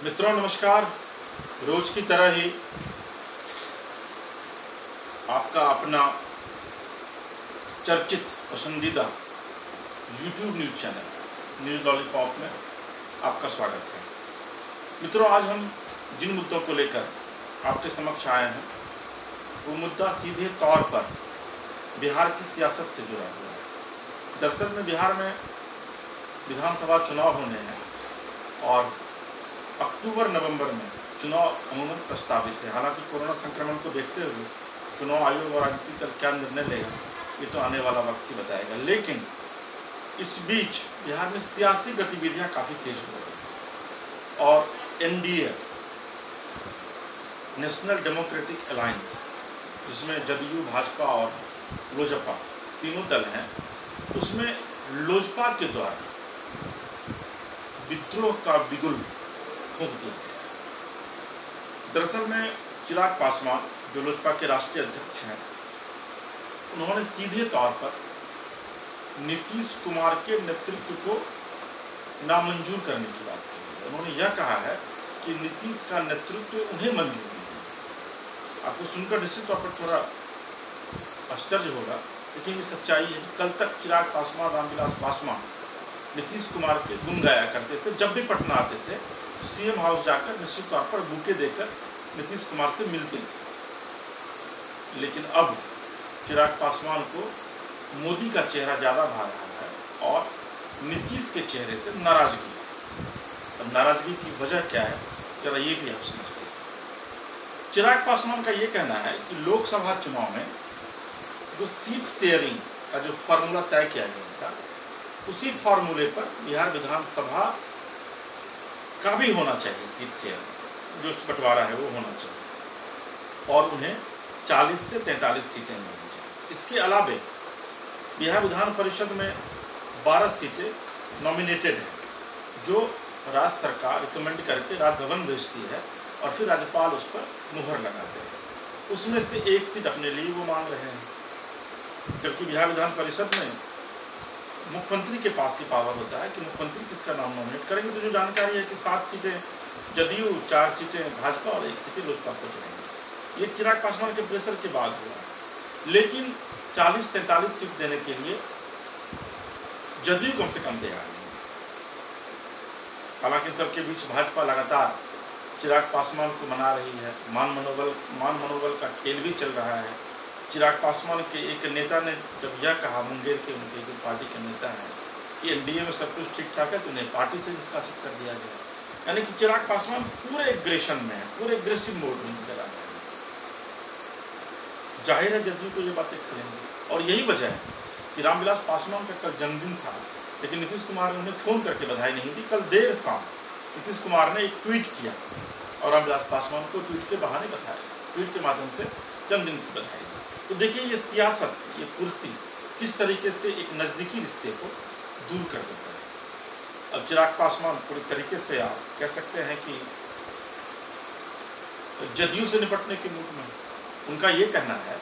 मित्रों नमस्कार। रोज की तरह ही आपका अपना चर्चित पसंदीदा YouTube news channel news lollipop में आपका स्वागत है। मित्रों, आज हम जिन मुद्दों को लेकर आपके समक्ष आए हैं वो मुद्दा सीधे तौर पर बिहार की सियासत से जुड़ा हुआ है। दरअसल में बिहार में विधानसभा चुनाव होने हैं और अक्टूबर-नवंबर में चुनाव अमूमन प्रस्तावित है। हालांकि कोरोना संक्रमण को देखते हुए चुनाव आयोग और राजनीति दल क्या निर्णय लेगा ये तो आने वाला वक्त ही बताएगा। लेकिन इस बीच बिहार में सियासी गतिविधियां काफ़ी तेज हो रही और एनडीए नेशनल डेमोक्रेटिक अलायंस, जिसमें जदयू, भाजपा और लोजपा तीनों दल हैं, उसमें लोजपा के द्वारा विद्रोह का बिगुल फूंक दिया गया। दरअसल में चिराग पासवान, जो लोजपा के राष्ट्रीय अध्यक्ष हैं, उन्होंने सीधे तौर पर नीतीश कुमार के नेतृत्व को नामंजूर करने की बात की है। उन्होंने यह कहा है कि नीतीश का नेतृत्व उन्हें मंजूर नहीं है। आपको सुनकर निश्चित तौर पर थोड़ा आश्चर्य होगा, लेकिन ये सच्चाई है। कल तक चिराग पासवान, रामविलास पासवान नीतीश कुमार के गुण गाया करते थे। जब भी पटना आते थे सीएम हाउस जाकर निश्चित तौर पर बुके देकर नीतीश कुमार से मिलते थे। लेकिन अब चिराग पासवान को मोदी का चेहरा ज़्यादा भा रहा है और नीतीश के चेहरे से नाराजगी। अब नाराजगी की वजह क्या है, जरा ये भी आप समझते हैं। चिराग पासवान का ये कहना है कि लोकसभा चुनाव में जो सीट शेयरिंग का जो फार्मूला तय किया गया था, उसी फार्मूले पर बिहार विधानसभा का भी होना चाहिए। सीट शेयर जो बंटवारा है वो होना चाहिए और उन्हें 40 से 43 सीटें मिलनी चाहिए। इसके अलावे बिहार विधान परिषद में 12 सीटें नॉमिनेटेड हैं, जो राज्य सरकार रिकमेंड करके राजभवन भेजती है और फिर राज्यपाल उस पर मुहर लगाते हैं। उसमें से एक सीट अपने लिए वो मांग रहे हैं, जबकि बिहार विधान परिषद में मुख्यमंत्री के पास ही पावर होता है कि मुख्यमंत्री किसका नाम नॉमिनेट करेंगे। तो जो जानकारी है कि 7 सीटें जदयू, 4 सीटें भाजपा और 1 सीटें लोजपा को चलेंगी। ये चिराग पासवान के प्रेशर के बाद हुआ है। लेकिन 40-43 सीट देने के लिए जदयू कम से कम तैयार नहीं। हालांकि सबके बीच भाजपा लगातार चिराग पासवान को मना रही है। मान मनोबल का खेल भी चल रहा है। चिराग पासवान के एक नेता ने जब यह कहा, मुंगेर के उनके जो पार्टी के नेता हैं, कि एनडीए में सब कुछ ठीक ठाक है, तो उन्हें पार्टी से निष्कासित कर दिया गया। यानी कि चिराग पासवान पूरे एग्रेशन में है, पूरे एग्रेसिव मोड में नजर आ रहे हैं। जाहिर है जदयू को ये बातें खलेंगी और यही वजह है कि रामविलास पासवान का कल जन्मदिन था, लेकिन नीतीश कुमार ने उन्हें फ़ोन करके बधाई नहीं दी। कल देर शाम नीतीश कुमार ने एक ट्वीट किया और रामविलास पासवान को ट्वीट के बहाने बधाया, ट्वीट के माध्यम से जन्मदिन की बधाई दी। तो देखिए ये सियासत, ये कुर्सी किस तरीके से एक नज़दीकी रिश्ते को दूर कर देता है। अब चिराग पासवान पूरी तरीके से आप कह सकते हैं कि जदयू से निपटने के मूड में। उनका ये कहना है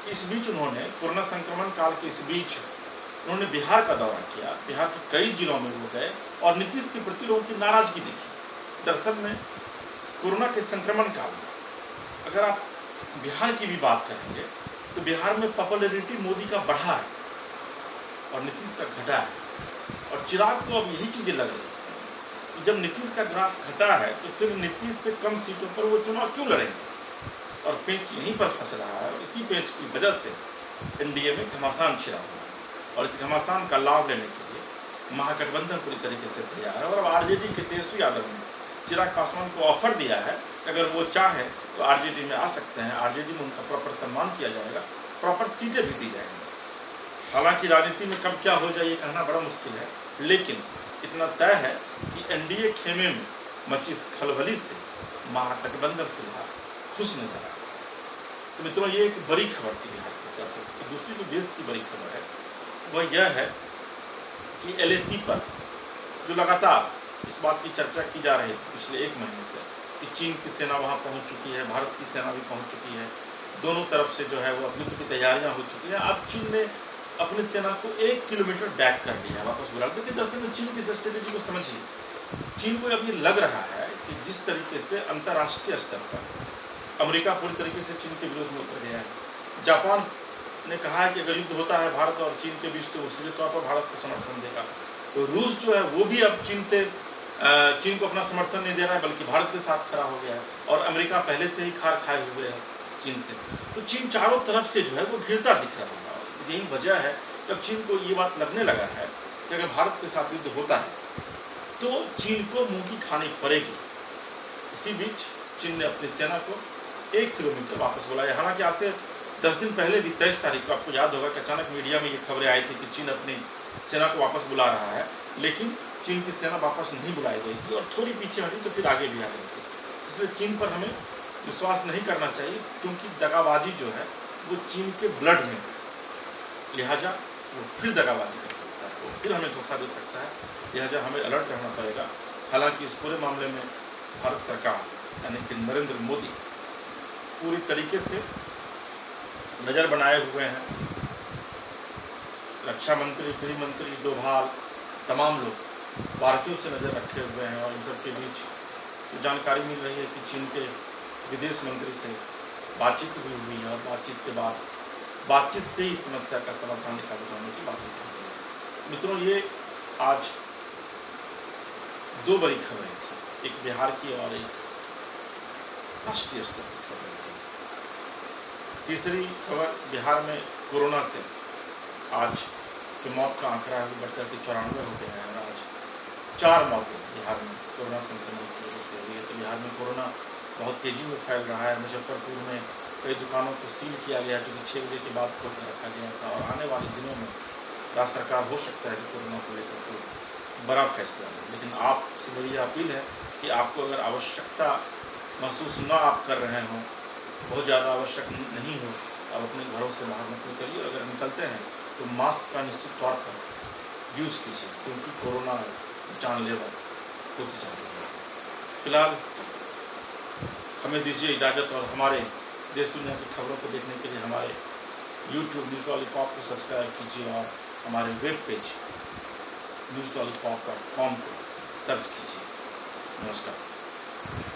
कि इस बीच उन्होंने कोरोना संक्रमण काल के इस बीच उन्होंने बिहार का दौरा किया। बिहार के कई जिलों में वो गए और नीतीश के प्रति लोगों की नाराजगी देखी। दरअसल में कोरोना के संक्रमण काल में अगर आप बिहार की भी बात करेंगे तो बिहार में पॉपुलैरिटी मोदी का बढ़ा है और नीतीश का घटा है। और चिराग को अब यही चीज़ें लग रही है कि जब नीतीश का ग्राफ घटा है तो फिर नीतीश से कम सीटों पर वो चुनाव क्यों लड़ेंगे। और पेंच यहीं पर फंस रहा है और इसी पेंच की वजह से एनडीए में घमासान छिड़ा हुआ है और इस घमासान का लाभ लेने के लिए महागठबंधन पूरी तरीके से तैयार है। और अब आरजेडी के तेजस्वी यादव ने चिराग पासवान को ऑफर दिया है कि अगर वो चाहे तो आरजेडी में आ सकते हैं। आरजेडी में उनका प्रॉपर सम्मान किया जाएगा, प्रॉपर सीटें भी दी जाएंगी। हालांकि राजनीति में कब क्या हो जाए ये कहना बड़ा मुश्किल है, लेकिन इतना तय है कि एनडीए खेमे में मची इस खलबली से महागठबंधन फिलहाल खुश नजर आ रहा है। तो मित्रों, ये एक बड़ी खबर थी बिहार की सियासत की। दूसरी जो देश की बड़ी खबर है वह यह है कि एलएसी पर जो लगातार इस बात की चर्चा की जा रही थी पिछले 1 महीने से कि चीन की सेना वहाँ पहुँच चुकी है, भारत की सेना भी पहुँच चुकी है, दोनों तरफ से जो है वो युद्ध की तैयारियाँ हो चुकी हैं। अब चीन ने अपनी सेना को 1 किलोमीटर बैक कर लिया है, वापस बुला। क्योंकि दरअसल में चीन की स्ट्रेटेजी को समझिए। चीन को अब ये लग रहा है कि जिस तरीके से अंतर्राष्ट्रीय स्तर पर अमेरिका पूरी तरीके से चीन के विरोध में उतर गया है। जापान ने कहा है कि अगर युद्ध होता है भारत और चीन के बीच तो वो सीधे तौर पर भारत को समर्थन देगा। तो रूस जो है वो भी अब चीन को अपना समर्थन नहीं दे रहा है, बल्कि भारत के साथ खड़ा हो गया है, और अमेरिका पहले से ही खार खाए हुए है चीन से। तो चीन चारों तरफ से जो है वो घिरता दिख रहा है। यही वजह है जब चीन को ये बात लगने लगा है कि अगर भारत के साथ युद्ध होता है तो चीन को मुंह की खानी पड़ेगी। इसी बीच चीन ने अपनी सेना को 1 किलोमीटर वापस बुलाया। हालांकि आज से 10 दिन पहले भी 23 तारीख को आपको याद होगा कि अचानक मीडिया में ये खबरें आई थी कि चीन अपनी सेना को वापस बुला रहा है, लेकिन चीन की सेना वापस नहीं बुलाई गई थी और थोड़ी पीछे हटी तो फिर आगे भी आ गई थी। इसलिए चीन पर हमें विश्वास नहीं करना चाहिए, क्योंकि दगाबाजी जो है वो चीन के ब्लड में, लिहाजा वो फिर दगाबाजी कर सकता है, वो फिर हमें धोखा दे सकता है। लिहाजा हमें अलर्ट रहना पड़ेगा। हालांकि इस पूरे मामले में भारत सरकार यानी कि नरेंद्र मोदी पूरी तरीके से नज़र बनाए हुए हैं। रक्षा मंत्री, गृह मंत्री, डोभाल, तमाम लोग भारतीयों से नज़र रखे हुए हैं। और इन सब के बीच जानकारी मिल रही है कि चीन के विदेश मंत्री से बातचीत भी हुई है और बातचीत के बाद बातचीत से ही समस्या का समाधान निकालने की बात हुई। मित्रों, ये आज 2 बड़ी खबरें थी, एक बिहार की और एक राष्ट्रीय स्तर की खबर थी। तीसरी खबर बिहार में कोरोना से आज जो मौत का आंकड़ा है वो बढ़कर के 94 हो गया है और आज 4 मौतें बिहार में कोरोना संक्रमण की वजह से हुई है। तो बिहार में कोरोना बहुत तेज़ी में फैल रहा है। मुजफ्फरपुर में कई दुकानों को सील किया गया, जो कि 6 बजे के बाद खोल कर रखा गया था। और आने वाले दिनों में राज्य सरकार हो सकता है कि कोरोना को लेकर कोई बड़ा फैसला ले। लेकिन आपसे मेरी अपील है कि आपको अगर आवश्यकता महसूस न आप कर रहे हों, बहुत ज़्यादा आवश्यक नहीं हो, आप अपने घरों से बाहर मत निकलिए। और अगर निकलते हैं तो मास्क का निश्चित तौर पर यूज़ कीजिए, क्योंकि कोरोना जानलेवा होती जा रही है। फिलहाल हमें दीजिए इजाज़त और हमारे देश दुनिया की खबरों को देखने के लिए हमारे YouTube न्यूज़ लॉलीपॉप को सब्सक्राइब कीजिए और हमारे वेब पेज newslollipop.com को सर्च कीजिए। नमस्कार।